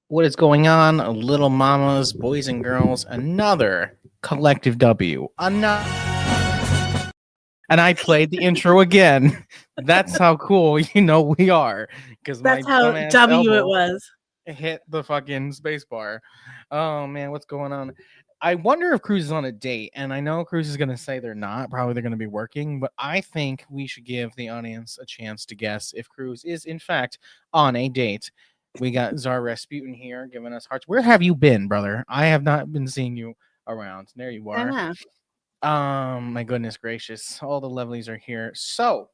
What is going on, little mamas, boys and girls? Another collective W. Another. And I played the intro again. That's how cool we are. Because my That's how dumbass W it elbow was. hit the fucking space bar. Oh man, what's going on? I wonder if Cruz is on a date, and I know Cruz is gonna say they're not. Probably they're gonna be working, but I think we should give the audience a chance to guess if Cruz is in fact on a date. We got Czar Rasputin here giving us hearts. Where have you been, brother? I have not been seeing you around. There you I are. know. My goodness gracious. All the lovelies are here. So,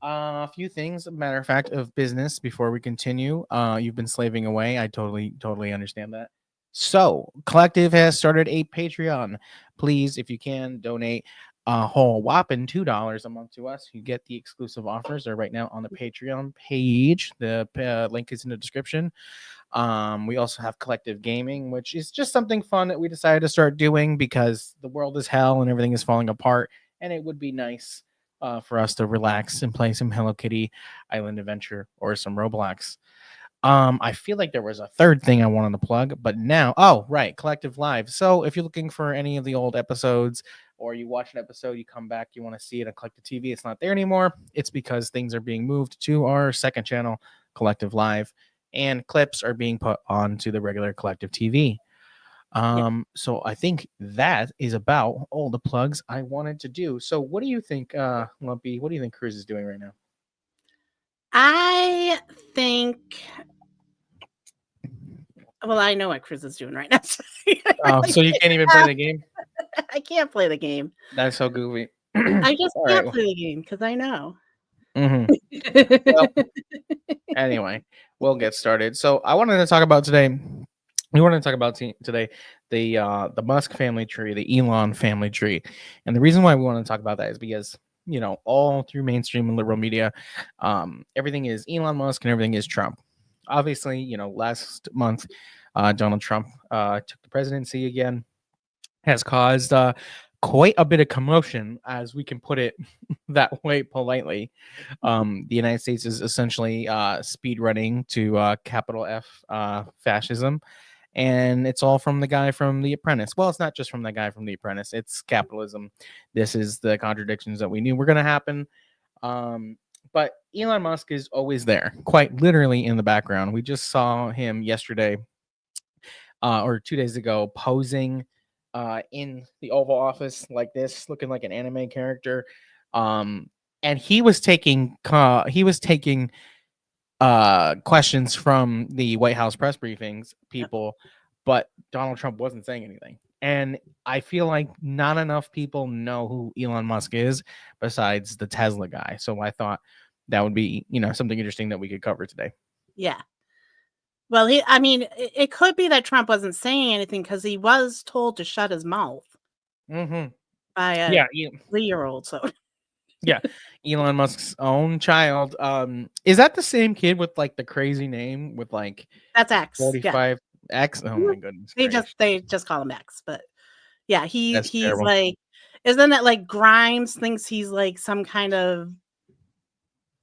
a few things, matter of fact, of business before we continue. You've been slaving away. I totally understand that. So, Kollectiv has started a Patreon. Please, if you can, donate a whole whopping $2 a month to us. You get the exclusive offers. They're right now on the Patreon page. The link is in the description. We also have Kollectiv Gaming, which is just something fun that we decided to start doing because the world is hell and everything is falling apart, and it would be nice for us to relax and play some Hello Kitty Island Adventure or some Roblox. I feel like there was a third thing I wanted to plug, but now, oh, right, Kollectiv Live. So if you're looking for any of the old episodes or you watch an episode, you come back, you want to see it on Kollectiv TV, it's not there anymore. It's because things are being moved to our second channel, Kollectiv Live, and clips are being put onto the regular Kollectiv TV. So I think that is about all the plugs I wanted to do. So what do you think, Lumpy? What do you think Cruz is doing right now? I think. Well, I know what Cruz is doing right now. So you can't even play the game? I can't play the game. That's so goofy. I just can't play the game because I know. Well, anyway, we'll get started. So I wanted to talk about today. We wanted to talk about today the Musk family tree, the Elon family tree, and the reason why we want to talk about that is because all through mainstream and liberal media, everything is Elon Musk and everything is Trump. Obviously, last month, Donald Trump took the presidency again, has caused quite a bit of commotion, as we can put it that way politely. The United States is essentially speed running to capital F fascism. And it's all from the guy from The Apprentice. Well, it's not just from the guy from The Apprentice. It's capitalism. This is the contradictions that we knew were going to happen. But Elon Musk is always there, quite literally in the background. We just saw him yesterday or 2 days ago posing in the Oval Office like this, looking like an anime character. And he was taking questions from the White House press briefings people, but Donald Trump wasn't saying anything. And I feel like not enough people know who Elon Musk is besides the Tesla guy. So I thought that would be, something interesting that we could cover today. Yeah. Well, it could be that Trump wasn't saying anything because he was told to shut his mouth by a 3-year-old. So yeah, Elon Musk's own child. Is that the same kid with like the crazy name with like that's X 45 X? Oh my goodness! They just call him X, but yeah, he's terrible. like, isn't it like Grimes thinks he's like some kind of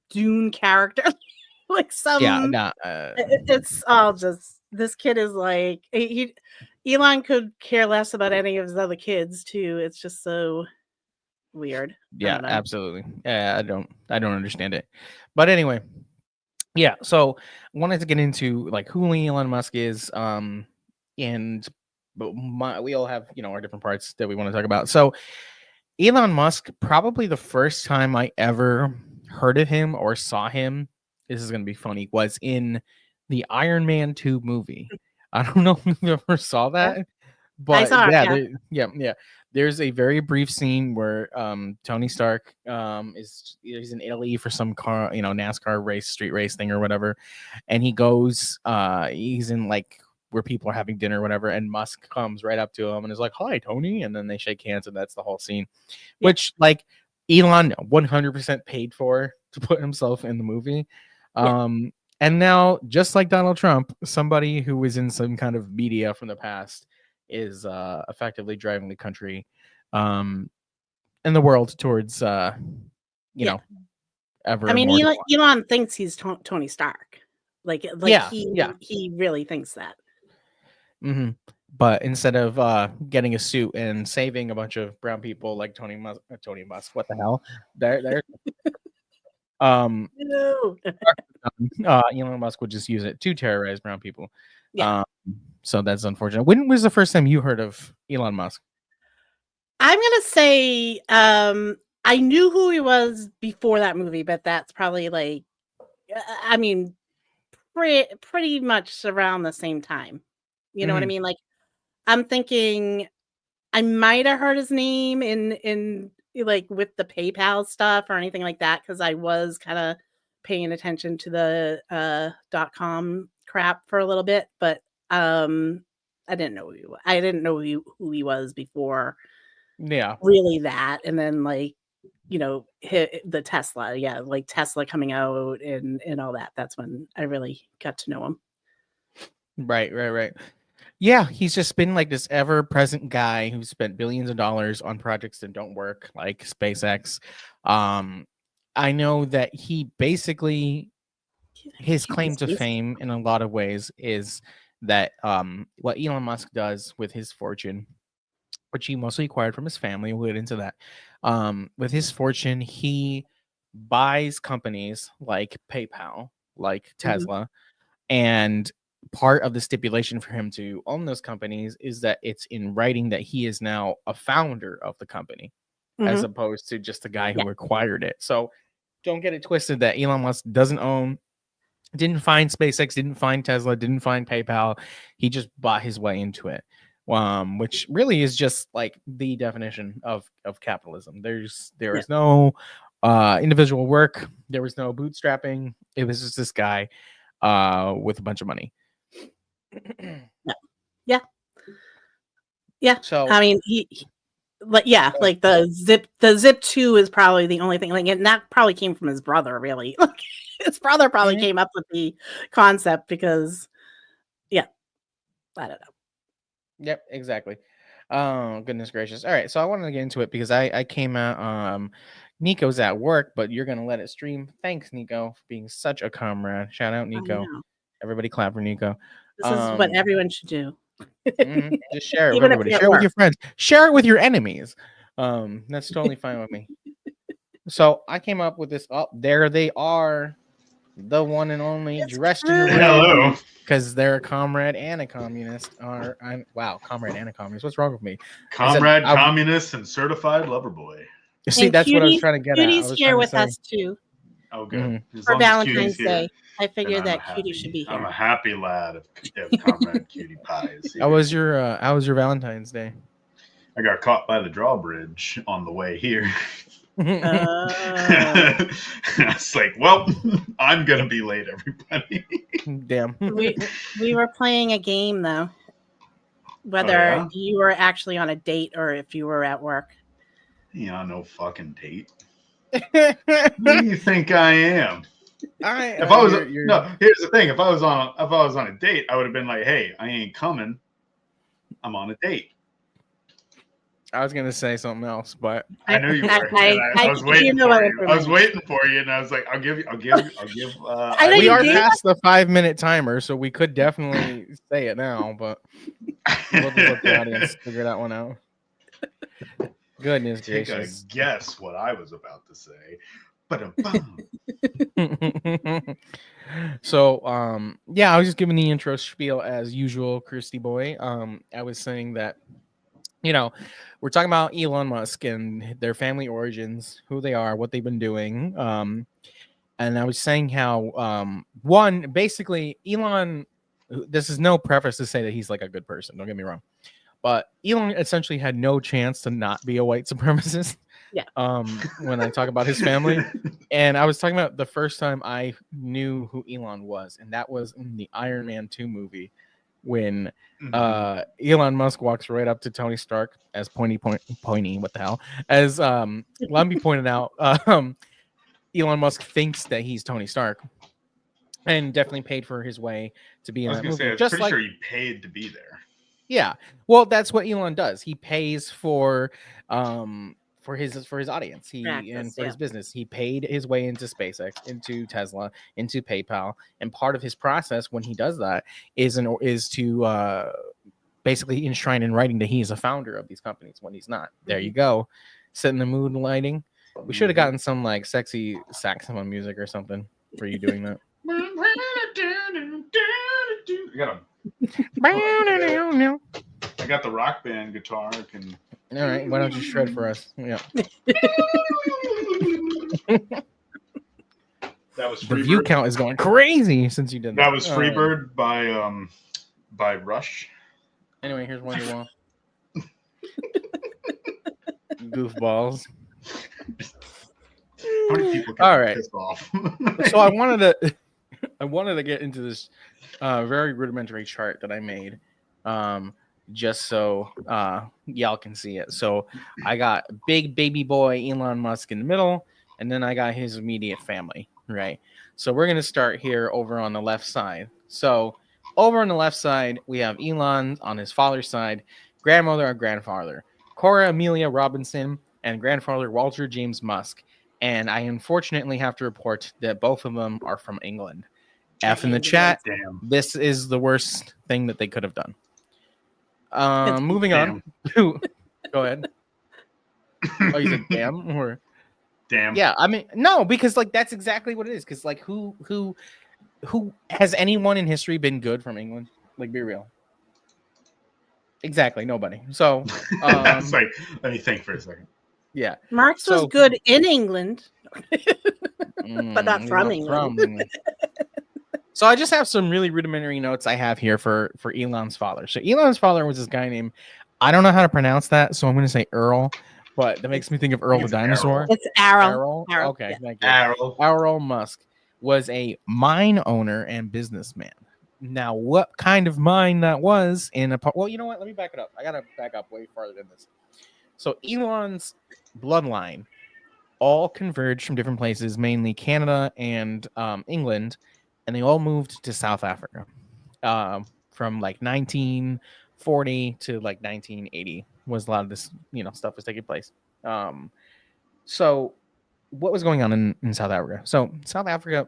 Dune character? Like some it's all just, this kid is like, Elon could care less about any of his other kids too. It's just so weird. Yeah, absolutely. Yeah, I don't understand it. But anyway, yeah, so I wanted to get into like who Elon Musk is, and we all have our different parts that we want to talk about. So Elon Musk, probably the first time I ever heard of him or saw him, this is going to be funny, was in the Iron Man 2 movie. I don't know if you ever saw that, but I saw it, yeah. There's a very brief scene where Tony Stark he's in Italy for some car, NASCAR race, street race thing or whatever, and he goes, he's in like where people are having dinner or whatever, and Musk comes right up to him and is like, "Hi, Tony," and then they shake hands, and that's the whole scene. Yeah. Which, like, Elon 100% paid for to put himself in the movie. And now, just like Donald Trump, somebody who was in some kind of media from the past is effectively driving the country and the world towards, you know, ever I mean, more. Elon thinks he's Tony Stark. Like he really thinks that. Mm-hmm. But instead of getting a suit and saving a bunch of brown people like Tony Musk, what the hell? There. No. Elon Musk would just use it to terrorize brown people. Yeah. So that's unfortunate. When was the first time you heard of Elon Musk? I'm gonna say I knew who he was before that movie, but that's probably like, I mean, pretty much around the same time. You know what I mean? Like, I'm thinking I might have heard his name in like with the PayPal stuff or anything like that, because I was kind of paying attention to the .com crap for a little bit, but I didn't know who he was before. Yeah, really that, and then like the Tesla, like Tesla coming out and all that. That's when I really got to know him. Right. Yeah, he's just been like this ever-present guy who spent billions of dollars on projects that don't work, like SpaceX. I know that he basically, his claim to fame in a lot of ways is that what Elon Musk does with his fortune, which he mostly acquired from his family, we'll get into that. With his fortune, he buys companies like PayPal, like Tesla, and part of the stipulation for him to own those companies is that it's in writing that he is now a founder of the company, as opposed to just the guy who acquired it. So don't get it twisted that Elon Musk didn't find SpaceX, didn't find Tesla, didn't find PayPal. He just bought his way into it, which really is just like the definition of capitalism. There was no individual work. There was no bootstrapping. It was just this guy with a bunch of money. Yeah. So I mean, like the Zip 2 is probably the only thing, like, and that probably came from his brother, really. Like, his brother probably came up with the concept because I don't know. Yep, exactly. Oh, goodness gracious. All right, so I wanted to get into it because I came out, Nico's at work, but you're gonna let it stream. Thanks, Nico, for being such a comrade. Shout out, Nico. Everybody clap for Nico. This is what everyone should do. Just share it with everybody. Share it with your friends. Share it with your enemies. That's totally fine with me. So I came up with this. Oh, there they are. The one and only, dressed in red. Hello. Because they're a comrade and a communist. Wow, comrade and a communist. What's wrong with me? Comrade, communist, and certified lover boy. See, that's what I was trying to get at. Cutie's here with us too. Oh, good. For Valentine's Day. I figured that Cutie should be here. I'm a happy lad of Comrade Cutie Pie is here. How was your Valentine's Day? I got caught by the drawbridge on the way here. I was like, well, I'm gonna be late, everybody. Damn. We were playing a game though. Whether you were actually on a date or if you were at work. Yeah, no fucking date. Who do you think I am? Here's the thing. If I was on a date, I would have been like, hey, I ain't coming. I'm on a date. I was gonna say something else, but I knew you were. I was waiting for you. I was waiting for you, and I was like, I'll give. We are past the 5-minute timer, so we could definitely say it now, but we'll just let the audience figure that one out. Goodness gracious! Take a guess what I was about to say. So, I was just giving the intro spiel as usual, Christy boy. I was saying that, we're talking about Elon Musk and their family origins, who they are, what they've been doing. And I was saying how, basically, Elon, this is no preface to say that he's like a good person. Don't get me wrong. But Elon essentially had no chance to not be a white supremacist. Yeah. When I talk about his family. And I was talking about the first time I knew who Elon was, and that was in the Iron Man 2 movie. when Elon Musk walks right up to Tony Stark as pointy, what the hell? As Lumby pointed out, Elon Musk thinks that he's Tony Stark and definitely paid for his way to be in that movie. I was pretty sure he paid to be there. Yeah. Well, that's what Elon does. He pays for his audience. His business. He paid his way into SpaceX, into Tesla, into PayPal, and part of his process when he does that is to basically enshrine in writing that he is a founder of these companies when he's not. There you go. Setting the mood lighting. We should have gotten some like sexy saxophone music or something for you doing that. I got the Rock Band guitar. All right, why don't you shred for us? Yeah. That was the view count is going crazy since you did that. That was Freebird by Rush. Anyway, here's Wonderwall. Goofballs. How many people can piss off? So I wanted to get into this very rudimentary chart that I made, just so y'all can see it. So I got big baby boy Elon Musk in the middle, and then I got his immediate family, right? So we're gonna start here over on the left side. So over on the left side, we have Elon on his father's side, grandmother or grandfather, Cora Amelia Robinson, and grandfather Walter James Musk. And I unfortunately have to report that both of them are from England. F in the chat. Damn. This is the worst thing that they could have done. Moving on. Go ahead. Oh, you said damn or damn? Yeah, I mean no, because like that's exactly what it is. Because like who has anyone in history been good from England? Like, be real. Exactly, nobody. So sorry, let me think for a second. Yeah, Marx was good in England, but not from England. So I just have some really rudimentary notes I have here for Elon's father. So Elon's father was this guy named, I don't know how to pronounce that, so I'm going to say Earl, but that makes me think of Earl the dinosaur. It's Errol. Okay, thank you. Errol Musk was a mine owner and businessman. Now, what kind of mine that was well, you know what? Let me back it up. I got to back up way farther than this. So Elon's bloodline all converged from different places, mainly Canada and England, and they all moved to South Africa from like 1940 to like 1980 was a lot of this, stuff was taking place. So what was going on in South Africa? So South Africa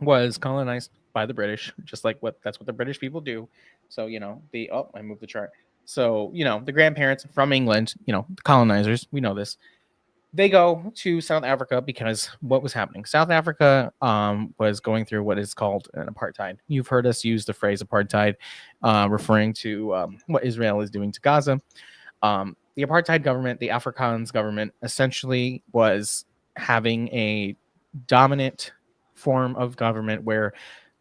was colonized by the British, just like that's what the British people do. So, I moved the chart. So, the grandparents from England, the colonizers, we know this. They go to South Africa because what was happening? South Africa was going through what is called an apartheid. You've heard us use the phrase apartheid, referring to what Israel is doing to Gaza. The apartheid government, the Afrikaans government, essentially was having a dominant form of government where,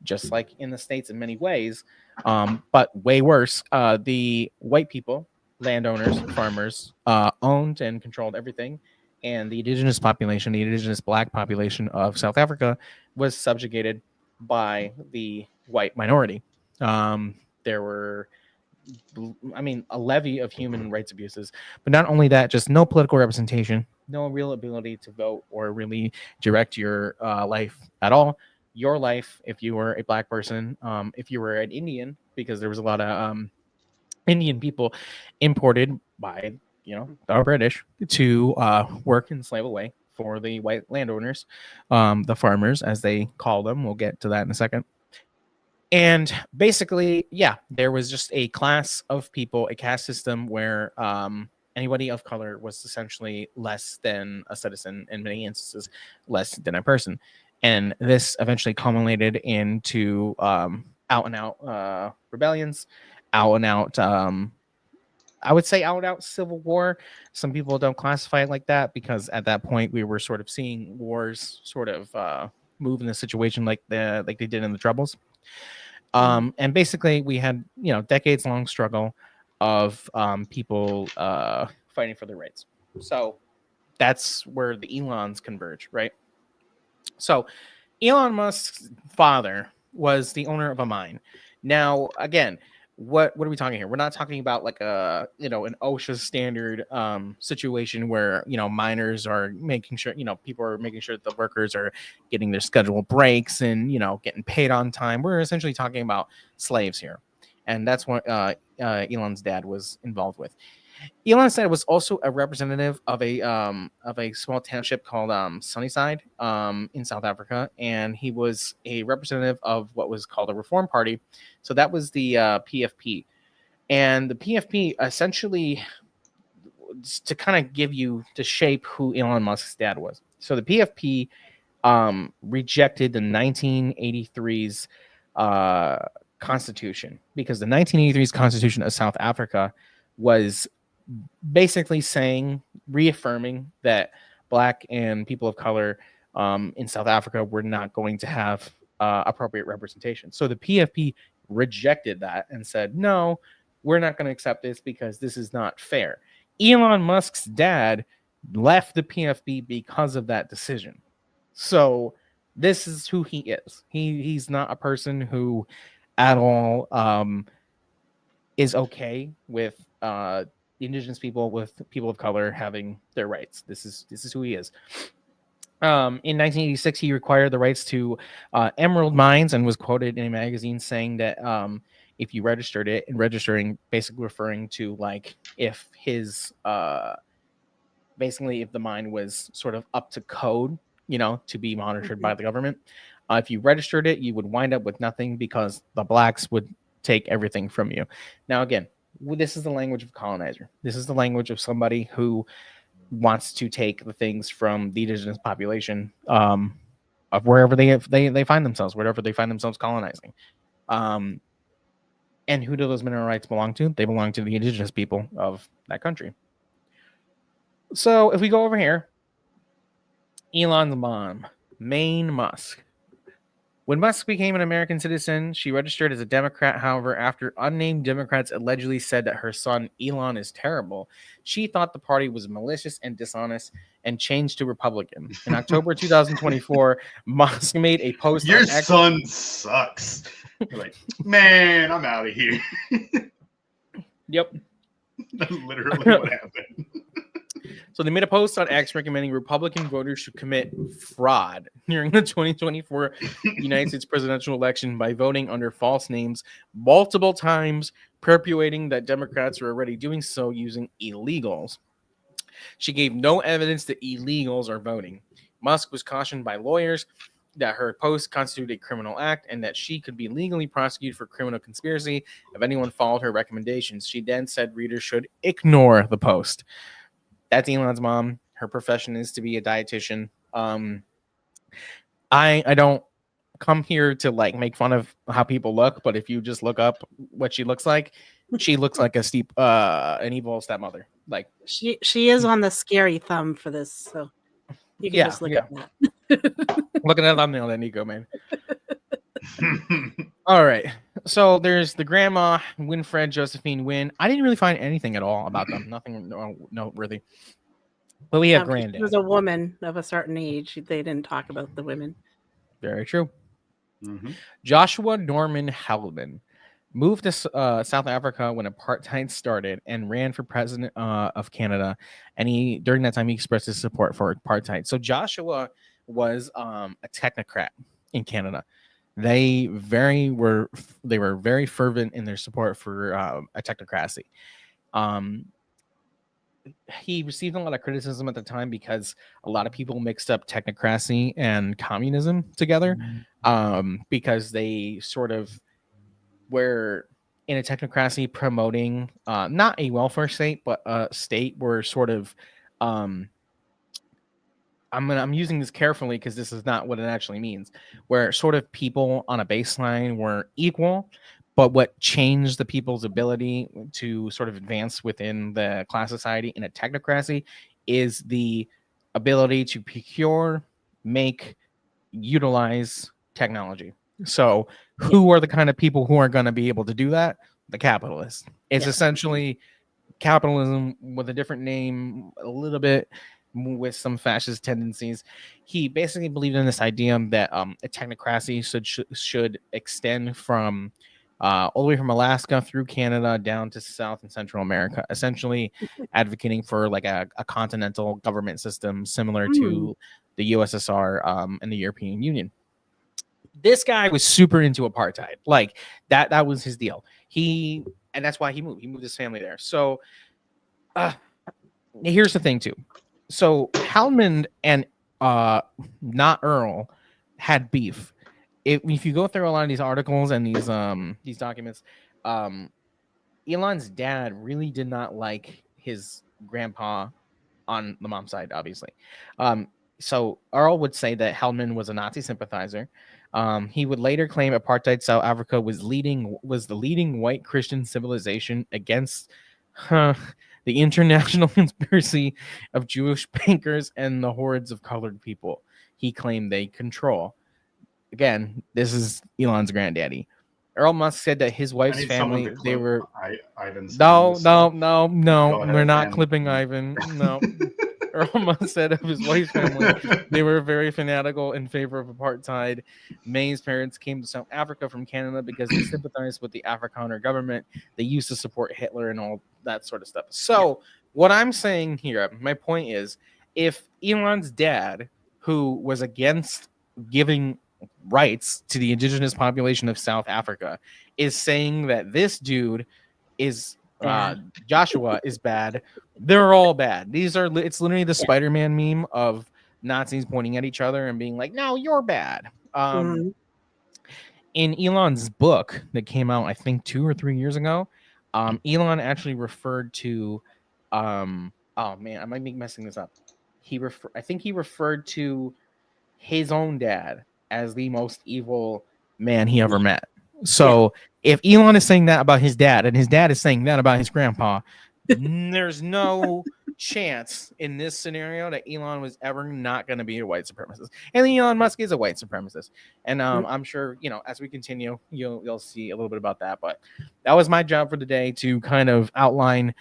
just like in the States in many ways, but way worse, the white people, landowners, farmers, owned and controlled everything. And the indigenous population, the indigenous black population of South Africa was subjugated by the white minority. There were, a levy of human rights abuses. But not only that, just no political representation, no real ability to vote or really direct your life at all. Your life, if you were a black person, if you were an Indian, because there was a lot of Indian people imported by the British to work and slave away for the white landowners, the farmers, as they call them. We'll get to that in a second. And basically, there was just a class of people, a caste system where anybody of color was essentially less than a citizen, in many instances, less than a person. And this eventually culminated into out-and-out rebellions, out-and-out I would say out civil war. Some people don't classify it like that because at that point we were sort of seeing wars sort of move in the situation like they did in the Troubles. And basically we had, decades long struggle of people fighting for their rights. So that's where the Elons converge, right? So Elon Musk's father was the owner of a mine. Now, again, what are we talking here? We're not talking about like a, an OSHA standard situation where, miners are making sure, people are making sure that the workers are getting their scheduled breaks and, getting paid on time. We're essentially talking about slaves here. And that's what Elon's dad was involved with. Elon's dad was also a representative of a small township called Sunnyside in South Africa, and he was a representative of what was called a Reform Party. So that was the PFP, and the PFP essentially, to kind of to shape who Elon Musk's dad was. So the PFP rejected the 1983's Constitution, because the 1983's Constitution of South Africa was basically reaffirming that Black and people of color in South Africa were not going to have appropriate representation. So the PFP rejected that and said, no, we're not going to accept this because this is not fair. Elon Musk's dad left the PFP because of that decision. So this is who he is. He's not a person who at all is okay with indigenous people, with people of color having their rights. This is who he is. In 1986, he acquired the rights to emerald mines and was quoted in a magazine saying that if you registered it, and registering basically referring to like if his basically if the mine was sort of up to code, to be monitored by the government. If you registered it, you would wind up with nothing because the blacks would take everything from you. Now, again, this is the language of colonizer. This is the language of somebody who wants to take the things from the indigenous population of wherever they find themselves, wherever they find themselves colonizing. And who do those mineral rights belong to? They belong to the indigenous people of that country. So if we go over here, Elon's mom, Maine Musk. When Musk became an American citizen, she registered as a Democrat. However, after unnamed Democrats allegedly said that her son Elon is terrible, she thought the party was malicious and dishonest and changed to Republican. In October 2024, Musk made a post. Your son sucks. You're like, man, I'm out of here. Yep. That's literally what happened. So they made a post on X recommending Republican voters should commit fraud during the 2024 United States presidential election by voting under false names multiple times, perpetuating that Democrats are already doing so using illegals. She gave no evidence that illegals are voting. Musk was cautioned by lawyers that her post constituted a criminal act and that she could be legally prosecuted for criminal conspiracy if anyone followed her recommendations. She then said readers should ignore the post. That's Elon's mom. Her profession is to be a dietitian. I don't come here to like make fun of how people look, but if you just look up what she looks like an evil stepmother. Like she is on the scary thumb for this, so you can just look at that. Looking at the thumbnail, that Nico, man. All right. So there's the grandma, Winfred Josephine Wynn. I didn't really find anything at all about them. Nothing noteworthy. But we have granddad. She was a woman of a certain age. They didn't talk about the women. Very true. Mm-hmm. Joshua Norman Haldeman moved to South Africa when apartheid started and ran for president of Canada. And during that time, he expressed his support for apartheid. So Joshua was a technocrat in Canada. They were very fervent in their support for a technocracy. He received a lot of criticism at the time because a lot of people mixed up technocracy and communism together, because they sort of were in a technocracy promoting not a welfare state, but a state where sort of I'm using this carefully because this is not what it actually means, where sort of people on a baseline were equal, but what changed the people's ability to sort of advance within the class society in a technocracy is the ability to procure, make, utilize technology. So who are the kind of people who are going to be able to do that? The capitalists. It's essentially capitalism with a different name, a little bit with some fascist tendencies. He basically believed in this idea that a technocracy should extend from all the way from Alaska through Canada down to South and Central America, essentially advocating for like a continental government system similar to the USSR and the European Union. This guy was super into apartheid. Like that was his deal. And that's why he moved his family there. So here's the thing too. So Haldeman and not Earl had beef. If you go through a lot of these articles and these documents, Elon's dad really did not like his grandpa on the mom's side, obviously. So Earl would say that Haldeman was a Nazi sympathizer. He would later claim apartheid South Africa was the leading white Christian civilization against the international conspiracy of Jewish bankers and the hordes of colored people he claimed they control. Again, this is Elon's granddaddy. Earl Musk said that his wife's family, they were... No, we're not clipping Ivan. No. Earl Musk said of his wife's family, they were very fanatical in favor of apartheid. May's parents came to South Africa from Canada because they sympathized with the Afrikaner government. They used to support Hitler and all that sort of stuff. So what I'm saying here, my point is, if Elon's dad, who was against giving rights to the indigenous population of South Africa, is saying that this dude is Joshua is bad, they're all bad. It's literally the Spider-Man meme of Nazis pointing at each other and being like, no, you're bad. In Elon's book that came out, I think 2 or 3 years ago, Elon actually referred to oh man, I might be messing this up. I think he referred to his own dad as the most evil man he ever met. So if Elon is saying that about his dad and his dad is saying that about his grandpa, there's no chance in this scenario that Elon was ever not going to be a white supremacist. And Elon Musk is a white supremacist. And I'm sure, as we continue, you'll see a little bit about that. But that was my job for the day, to kind of outline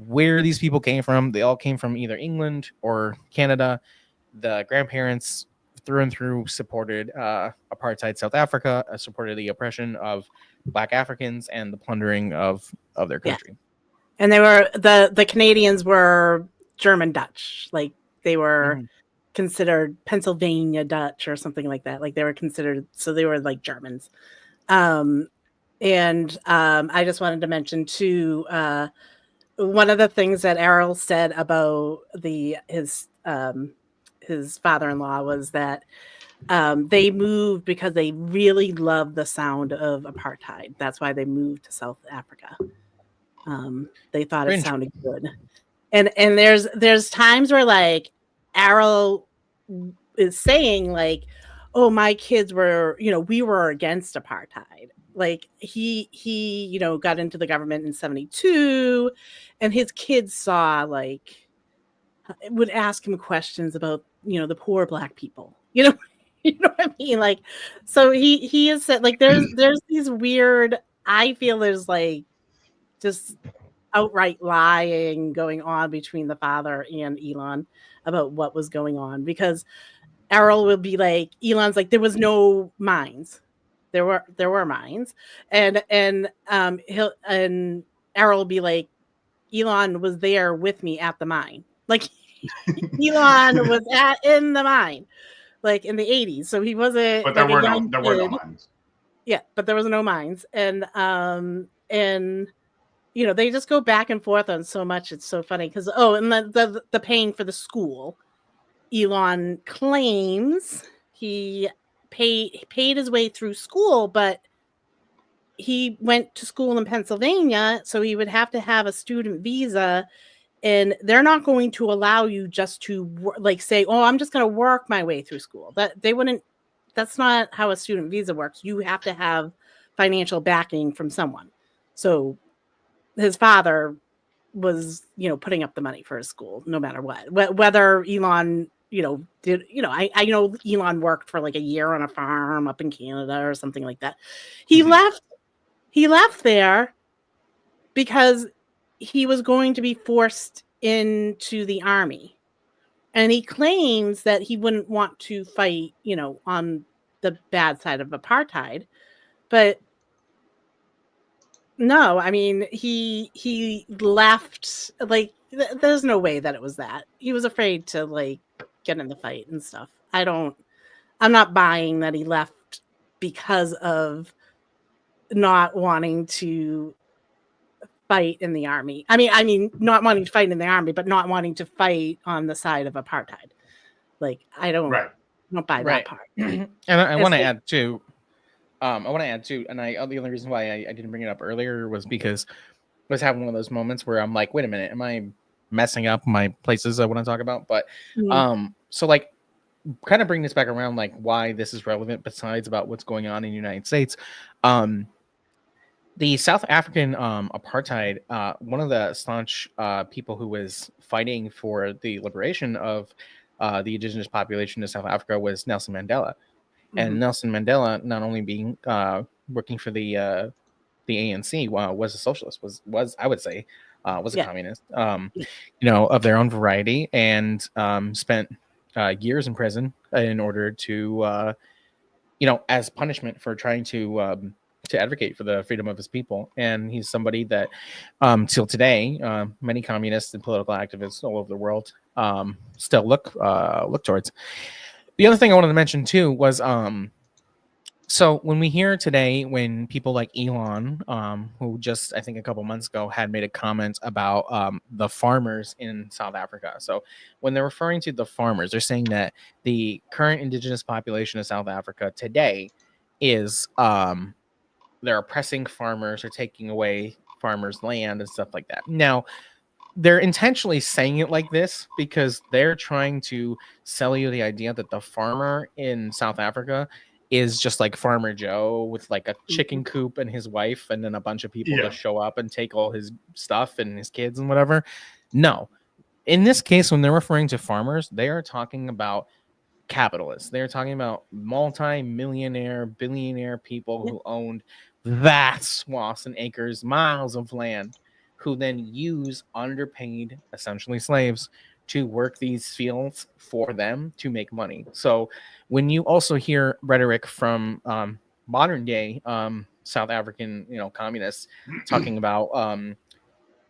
where these people came from. They all came from either England or Canada. The grandparents through and through supported apartheid South Africa, supported the oppression of Black Africans and the plundering of their country. Yeah. And they were the Canadians were German Dutch, like they were considered Pennsylvania Dutch or something like that. Like they were considered, so they were like Germans. I just wanted to mention too, one of the things that Errol said about his father-in-law was that they moved because they really loved the sound of apartheid. That's why they moved to South Africa. They thought it sounded good. And there's times where like Errol is saying like, oh, my kids were, we were against apartheid. Like he got into the government in 1972, and his kids saw like, would ask him questions about, the poor Black people, you know what I mean? Like, so he has said like, there's these weird, I feel there's like just outright lying going on between the father and Elon about what was going on, because Errol will be like, Elon's like, there was no mines. There were mines. And Errol will be like, Elon was there with me at the mine. Like Elon was in the mine, like in the 80s. So he wasn't. But there were no mines. Yeah, but there was no mines, and they just go back and forth on so much. It's so funny because and the paying for the school, Elon claims he paid his way through school, but he went to school in Pennsylvania, so he would have to have a student visa. And they're not going to allow you just to like say, oh, I'm just going to work my way through school. That's not how a student visa works. You have to have financial backing from someone. So his father was, putting up the money for his school, no matter what. Whether Elon, did, I know Elon worked for like a year on a farm up in Canada or something like that. He left there because he was going to be forced into the army, and he claims that he wouldn't want to fight, on the bad side of apartheid, but No, I mean he left. Like, there's no way that it was that. He was afraid to like get in the fight and stuff. I'm not buying that he left because of not wanting to fight in the army. I mean, not wanting to fight in the army, but not wanting to fight on the side of apartheid. Like, I don't buy that part. And I want to add too. And the only reason why I didn't bring it up earlier was because I was having one of those moments where I'm like, wait a minute, am I messing up my places I want to talk about? But so like, kind of bring this back around, like why this is relevant besides about what's going on in the United States. The South African apartheid, one of the staunch people who was fighting for the liberation of the indigenous population of South Africa was Nelson Mandela. And Nelson Mandela, not only being working for the ANC, was a socialist, was I would say was a communist, of their own variety, and spent years in prison in order to, as punishment for trying to advocate for the freedom of his people. And he's somebody that, till today, many communists and political activists all over the world still look towards. The other thing I wanted to mention too was, so when we hear today, when people like Elon, who just I think a couple months ago had made a comment about the farmers in South Africa. So when they're referring to the farmers, they're saying that the current indigenous population of South Africa today is they're oppressing farmers or taking away farmers' land and stuff like that. Now, they're intentionally saying it like this because they're trying to sell you the idea that the farmer in South Africa is just like Farmer Joe with like a chicken coop and his wife and then a bunch of people to show up and take all his stuff and his kids and whatever. No. In this case, when they're referring to farmers, they are talking about capitalists. They're talking about multi-millionaire, billionaire people who owned vast swaths and acres, miles of land, who then use underpaid, essentially slaves, to work these fields for them to make money. So when you also hear rhetoric from modern day South African, communists talking about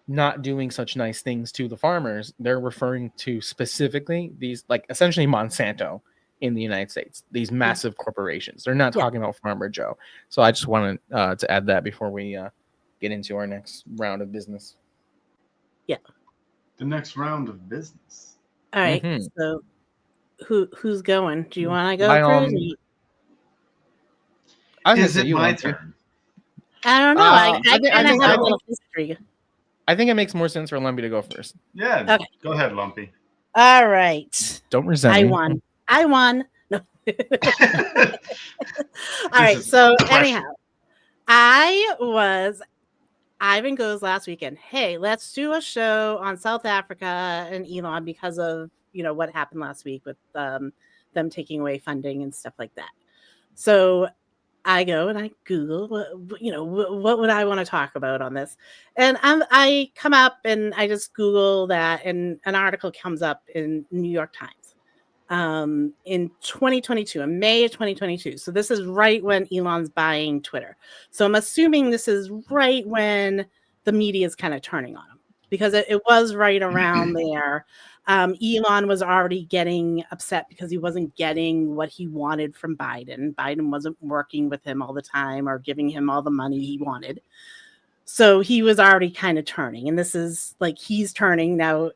not doing such nice things to the farmers, they're referring to specifically these, like essentially Monsanto in the United States, these massive corporations. They're not talking about Farmer Joe. So I just wanted to add that before we get into our next round of business. Yeah. The next round of business. All right. So who's going? Do you want to go first? Is it my turn? I don't know. I kind of have a little history. I think it makes more sense for Lumpy to go first. Yeah. Okay. Go ahead, Lumpy. All right. Don't resent me. I won. No. All right. So anyhow, Ivan goes last weekend, hey, let's do a show on South Africa and Elon because of, what happened last week with them taking away funding and stuff like that. So I go and I Google, what would I want to talk about on this? And I come up and I just Google that, and an article comes up in New York Times in 2022, in May of 2022. So this is right when Elon's buying Twitter. So I'm assuming this is right when the media is kind of turning on him, because it was right around there. Elon was already getting upset because he wasn't getting what he wanted from Biden. Biden wasn't working with him all the time or giving him all the money he wanted. So he was already kind of turning. And this is like, he's turning now,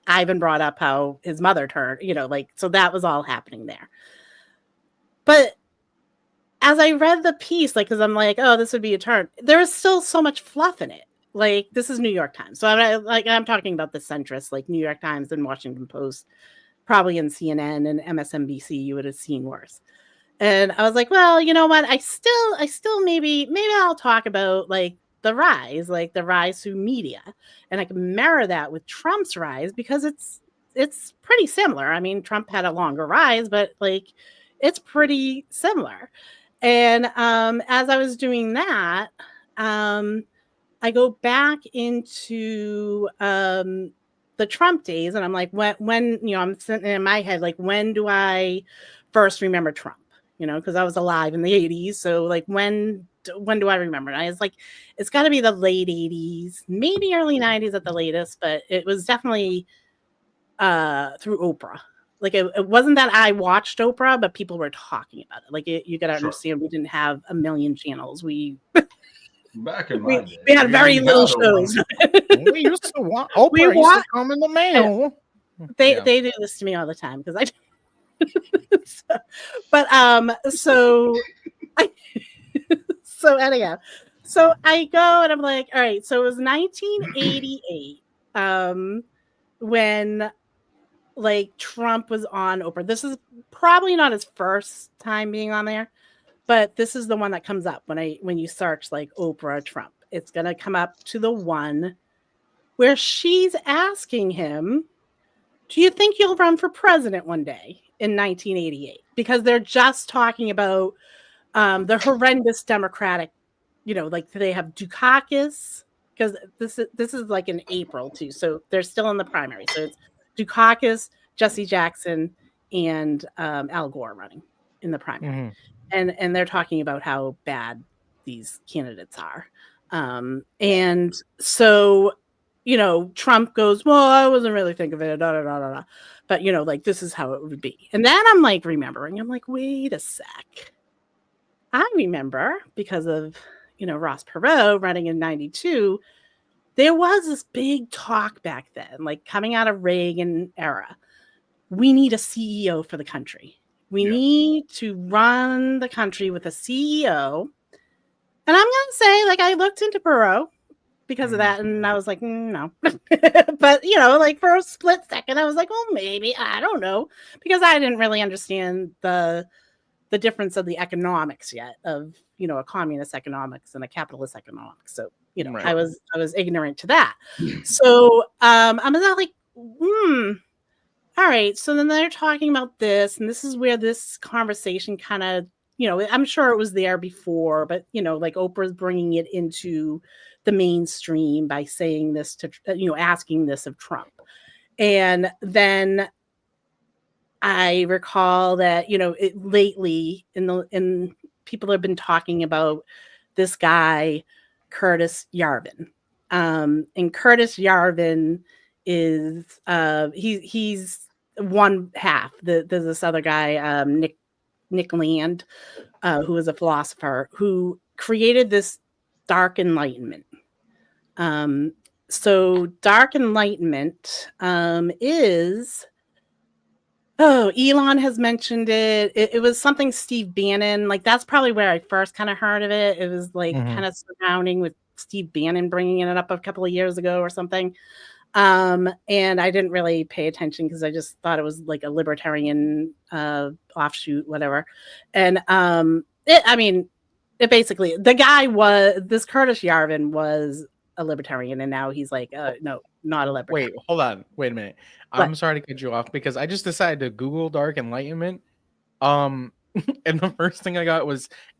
Ivan brought up how his mother turned, so that was all happening there. But as I read the piece, because I'm like, oh, this would be a turn, there is still so much fluff in it. Like, this is New York Times. So I'm talking about the centrist, like New York Times and Washington Post, probably in CNN and MSNBC, you would have seen worse. And I was like, well, you know what? I still maybe I'll talk about like the rise through media. And I can mirror that with Trump's rise because it's pretty similar. I mean, Trump had a longer rise, but like it's pretty similar. And as I was doing that, I go back into the Trump days, and I'm like, when I'm sitting in my head, like, when do I first remember Trump? because I was alive in the 80s. So like when do I remember? And I was like, it's got to be the late 80s, maybe early 90s at the latest, but it was definitely through Oprah. Like it wasn't that I watched Oprah, but people were talking about it. Like you got to understand, we didn't have a million channels. Back in my day, we had very little shows. We used to want Oprah used to come in the mail. They do this to me all the time because I. So anyhow, so I go and I'm like, all right. So it was 1988 when like Trump was on Oprah. This is probably not his first time being on there, but this is the one that comes up when you search like Oprah Trump. It's gonna come up to the one where she's asking him, do you think you'll run for president one day in 1988? Because they're just talking about the horrendous Democratic, like they have Dukakis, because this is like in April too. So they're still in the primary. So it's Dukakis, Jesse Jackson, and Al Gore running in the primary. And they're talking about how bad these candidates are. And so Trump goes, well, I wasn't really thinking of it, but like this is how it would be. And then I'm like remembering, I'm like, wait a sec. I remember because of Ross Perot running in 92, there was this big talk back then, like coming out of Reagan era. We need a CEO for the country. We need to run the country with a CEO. And I'm gonna say, like, I looked into Perot because of that, and I was like, no. But like for a split second, I was like, well, maybe, I don't know, because I didn't really understand the difference of the economics yet of a communist economics and a capitalist economics. So right. I was ignorant to that. So I'm not like, all right. So then they're talking about this, and this is where this conversation kind of, I'm sure it was there before, but like Oprah's bringing it into the mainstream by saying this to, asking this of Trump. And then I recall that, lately in people have been talking about this guy, Curtis Yarvin. And Curtis Yarvin is, he's one half. There's this other guy, Nick Land, who is a philosopher who created this dark enlightenment. So dark enlightenment is, Elon has mentioned it. It was something Steve Bannon, like that's probably where I first kind of heard of it. It was like kind of surrounding with Steve Bannon bringing it up a couple of years ago or something. And I didn't really pay attention because I just thought it was like a libertarian offshoot, whatever. And it basically, the guy this Curtis Yarvin was a libertarian, and now he's like, no, not a libertarian. Wait, hold on. Wait a minute. I'm sorry to cut you off because I just decided to Google dark enlightenment. And the first thing I got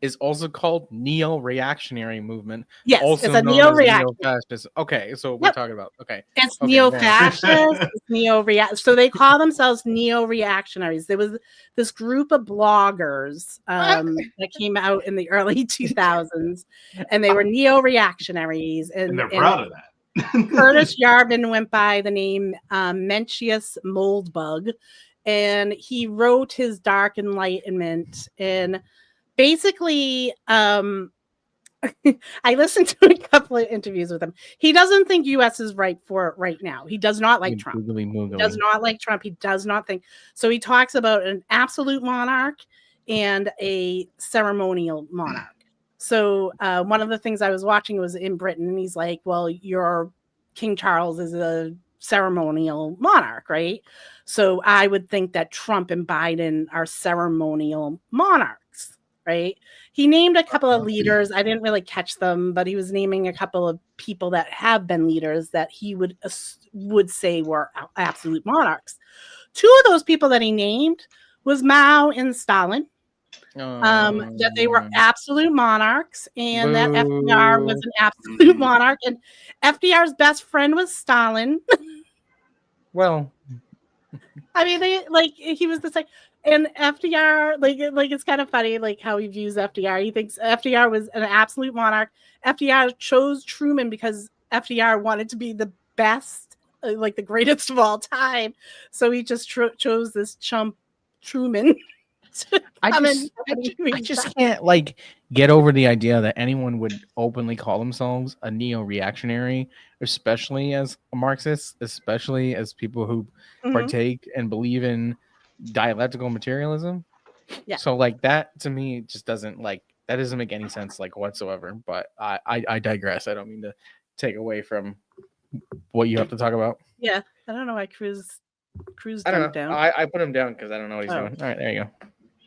is also called neo-reactionary movement. Yes, also it's a neo-fascist. Okay, so we're talking about It's neo-fascist, it's neo-react. So they call themselves neo-reactionaries. There was this group of bloggers that came out in the early 2000s, and they were neo-reactionaries, and they're proud of that. Curtis Yarvin went by the name Mencius Moldbug, and he wrote his Dark Enlightenment. And basically, I listened to a couple of interviews with him. He doesn't think U.S. is right for it right now. He does not like Trump. He does not like Trump. He does not think. So he talks about an absolute monarch and a ceremonial monarch. So one of the things I was watching was in Britain. He's like, well, your King Charles is a ceremonial monarch, right? So I would think that Trump and Biden are ceremonial monarchs, right? He named a couple of leaders. I didn't really catch them, but he was naming a couple of people that have been leaders that he would say were absolute monarchs. Two of those people that he named was Mao and Stalin. That they were absolute monarchs, and that FDR was an absolute monarch, and FDR's best friend was Stalin. Well, I mean, he was the same. And FDR, like it's kind of funny, like how he views FDR. He thinks FDR was an absolute monarch. FDR chose Truman because FDR wanted to be the best, like the greatest of all time. So he just chose this chump Truman. I just can't like get over the idea that anyone would openly call themselves a neo-reactionary, especially as a Marxist, especially as people who partake and believe in dialectical materialism. Yeah. So like that to me just doesn't like that doesn't make any sense like whatsoever. But I digress. I don't mean to take away from what you have to talk about. Yeah, I don't know why Cruz I don't know. down. I put him down because I don't know what he's doing. All right, there you go.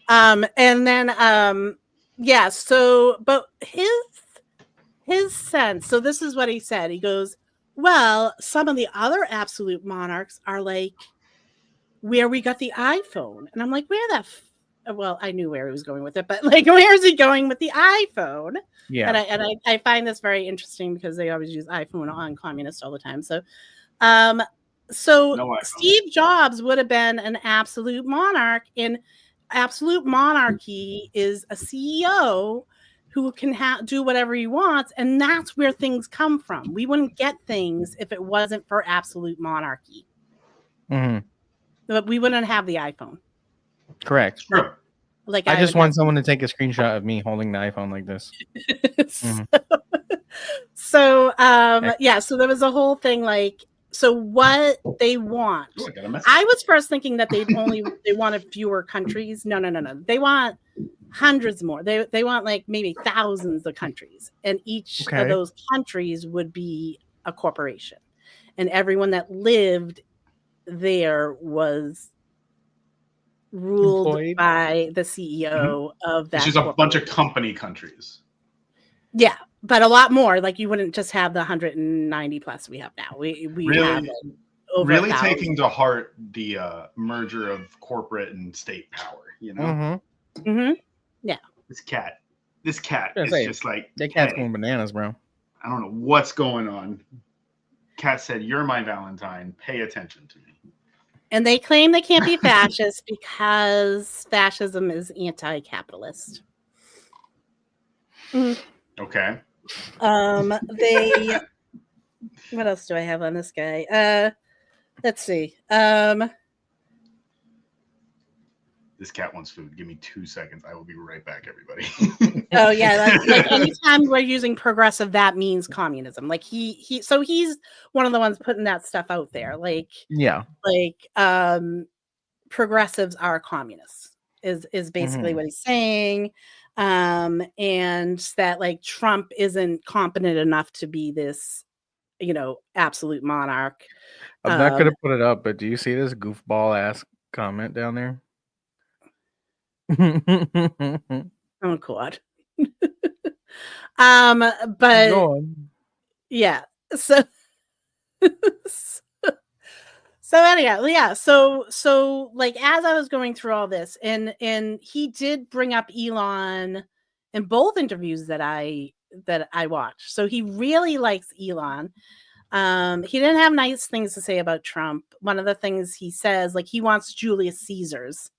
And then yeah, so but his sense, so this is what he said. He goes, well, some of the other absolute monarchs are like where we got the iPhone. And I'm like, well, I knew where he was going with it, but like where is he going with the iPhone? Yeah. And I find this very interesting because they always use iPhone on communists all the time. So no Steve Jobs would have been an absolute monarch. In absolute monarchy is a CEO who can do whatever he wants, and that's where things come from. We wouldn't get things if it wasn't for absolute monarchy. But we wouldn't have the iPhone. Correct. Sure. Like I just want someone to take a screenshot of me holding the iPhone like this. So yeah, so there was a whole thing like, so what they want. I was first thinking that they wanted fewer countries. No. They want hundreds more. They want like maybe thousands of countries, and each of those countries would be a corporation, and everyone that lived there was ruled employed by the CEO of that. Which is a bunch of company countries. Yeah, but a lot more. Like you wouldn't just have the 190 plus we have now. We really have over really taking to heart the merger of corporate and state power. You know. Yeah. This cat is just like that cat's going bananas, bro. I don't know what's going on. Cat said, "You're my Valentine. Pay attention to me." And they claim they can't be fascist because fascism is anti-capitalist. Okay. They. What else do I have on this guy? Let's see. This cat wants food. Give me 2 seconds. I will be right back, everybody. Oh yeah, like anytime we're using progressive, that means communism. Like so he's one of the ones putting that stuff out there. Like progressives are communists is basically what he's saying. And that like Trump isn't competent enough to be this, absolute monarch. I'm not gonna put it up, but do you see this goofball ass comment down there? Oh God. But yeah, so anyhow, yeah, so like as I was going through all this, and he did bring up Elon in both interviews that I watched. So he really likes Elon. He didn't have nice things to say about Trump. One of the things he says, like he wants Julius Caesars.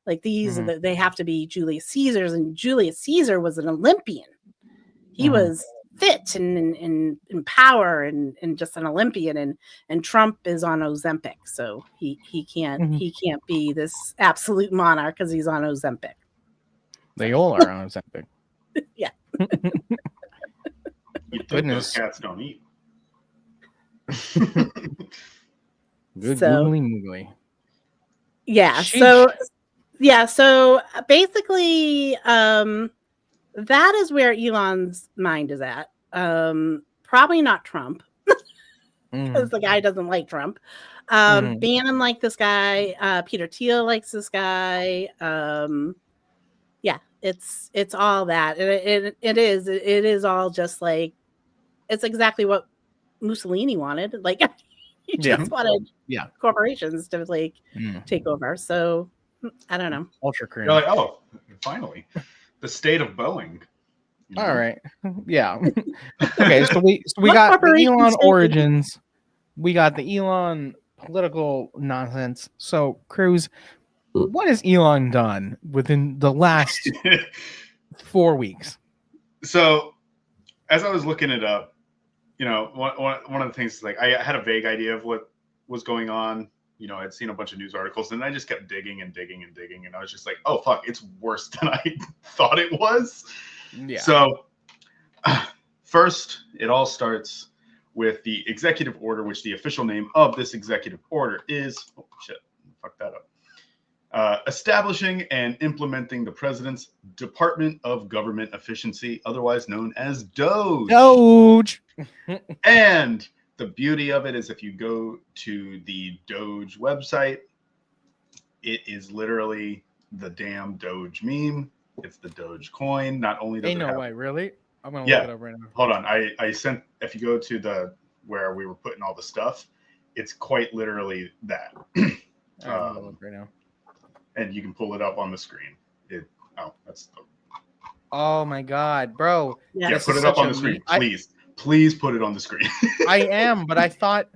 Like these are they have to be Julius Caesars, and Julius Caesar was an Olympian. He was fit and in power and just an Olympian, and Trump is on Ozempic, so he can't be this absolute monarch because he's on Ozempic. They all are on Ozempic. Yeah. Goodness, cats don't eat. Good googly moogly. Yeah. Sheesh. So basically, that is where Elon's mind is at. Probably not Trump, because the guy doesn't like Trump. Bannon liked this guy. Peter Thiel likes this guy. Yeah, it's all that. It is all just like, it's exactly what Mussolini wanted. Like he just wanted corporations to like take over. So I don't know. Ultra cream. You're like, oh, finally, the state of Boeing. All right. Yeah. Okay. So we got the Elon origins. We got the Elon political nonsense. So, Cruz, what has Elon done within the last 4 weeks? So, as I was looking it up, you know, one of the things, like, I had a vague idea of what was going on. You know, I'd seen a bunch of news articles, and I just kept digging and digging and digging, and I was just like, oh fuck, it's worse than I thought it was. Yeah. So first, it all starts with the executive order, which the official name of this executive order is, oh shit, fuck that up. Establishing and implementing the President's Department of Government Efficiency, otherwise known as DOGE. DOGE. And the beauty of it is, if you go to the DOGE website, it is literally the damn Doge meme. It's the Doge coin. Not only does Ain't no way, really? I'm gonna Yeah. look it up right now. Hold on, I sent. If you go to the where we were putting all the stuff, it's quite literally that. I'm gonna look right now. And you can pull it up on the screen. Oh my god, bro! Yeah, put it up on the screen, please. Please put it on the screen. I am, but I thought,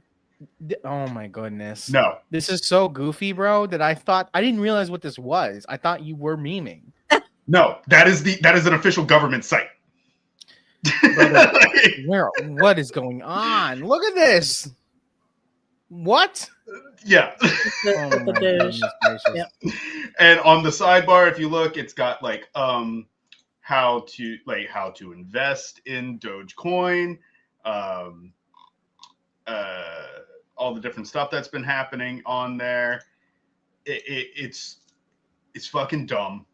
oh my goodness. No. This is so goofy, bro, that I didn't realize what this was. I thought you were memeing. No, that is an official government site. What is going on? Look at this. What? Yeah. Yep. And on the sidebar, if you look, it's got like how to invest in Dogecoin, all the different stuff that's been happening on there. It's fucking dumb.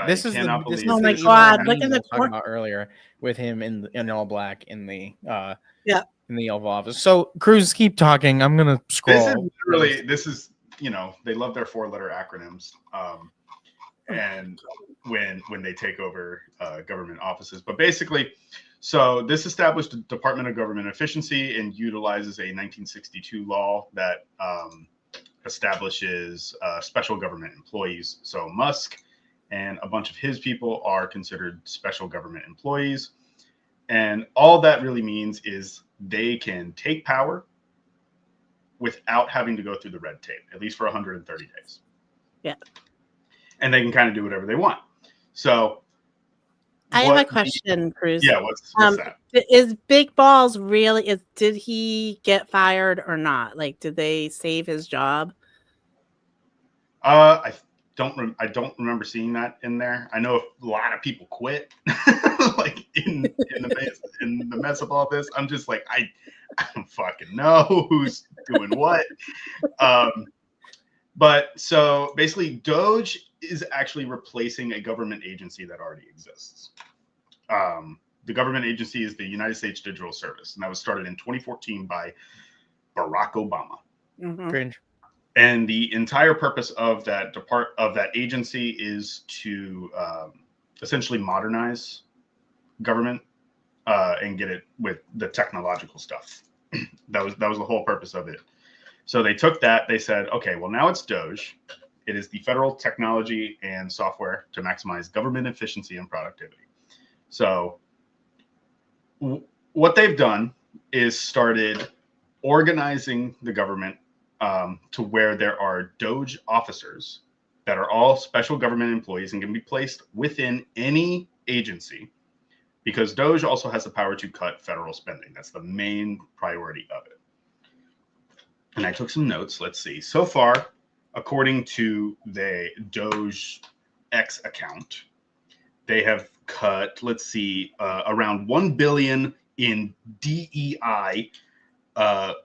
This is oh my god! Look at the talking about earlier with him in all black in the in the Oval Office. So Cruz, keep talking. I'm gonna scroll. This is you know, they love their 4-letter acronyms. And when they take over government offices, but basically, so this established a Department of Government Efficiency and utilizes a 1962 law that establishes special government employees. So Musk and a bunch of his people are considered special government employees, and all that really means is they can take power without having to go through the red tape, at least for 130 days. Yeah. And they can kind of do whatever they want. So I have a question, Cruz. Yeah, what's that? Is Big Balls really, did he get fired or not? Like, did they save his job? I don't remember seeing that in there. I know a lot of people quit, like in the mess of all this. I'm just like, I don't fucking know who's doing what. But so basically, Doge is actually replacing a government agency that already exists. The government agency is the United States Digital Service, and that was started in 2014 by Barack Obama. Mm-hmm. Cringe. And the entire purpose of that agency is to essentially modernize government and get it with the technological stuff. That was the whole purpose of it. So they took that. They said, okay, well, now it's Doge. It is the Federal Technology and Software to Maximize Government Efficiency and Productivity. So what they've done is started organizing the government to where there are Doge officers that are all special government employees and can be placed within any agency, because Doge also has the power to cut federal spending. That's the main priority of it. And I took some notes. Let's see. So far, according to the Doge X account, they have cut, let's see, around $1 billion in DEI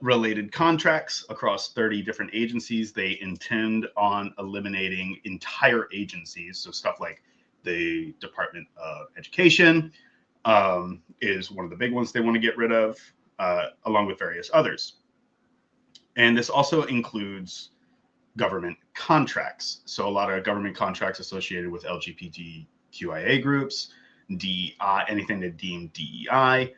related contracts across 30 different agencies. They intend on eliminating entire agencies. So stuff like the Department of Education is one of the big ones they want to get rid of, along with various others. And this also includes government contracts. So a lot of government contracts associated with LGBTQIA groups, DEI, anything that deemed DEI.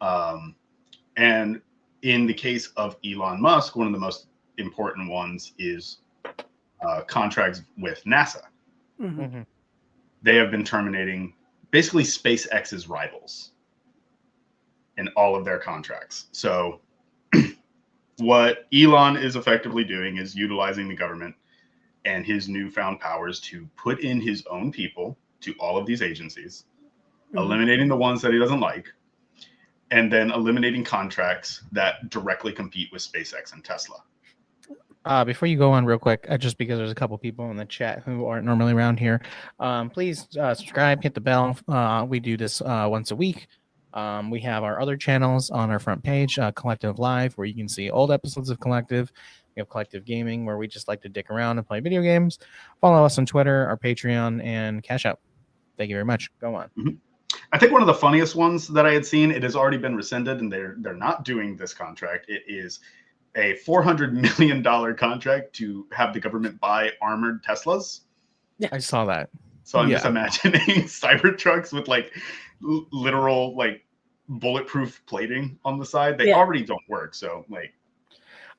And in the case of Elon Musk, one of the most important ones is contracts with NASA. Mm-hmm. They have been terminating basically SpaceX's rivals in all of their contracts. So what Elon is effectively doing is utilizing the government and his newfound powers to put in his own people to all of these agencies, eliminating the ones that he doesn't like, and then eliminating contracts that directly compete with SpaceX and Tesla. Before you go on real quick, just because there's a couple people in the chat who aren't normally around here, please subscribe, hit the bell. We do this once a week. We have our other channels on our front page, Kollectiv Live, where you can see old episodes of Kollectiv. We have Kollectiv Gaming, where we just like to dick around and play video games. Follow us on Twitter, our Patreon, and Cash App. Thank you very much. Go on. I think one of the funniest ones that I had seen, it has already been rescinded, and they're not doing this contract. It is a $400 million contract to have the government buy armored Teslas. Yeah, I saw that. So I'm just imagining Cybertrucks with like literal like bulletproof plating on the side. They already don't work. So like,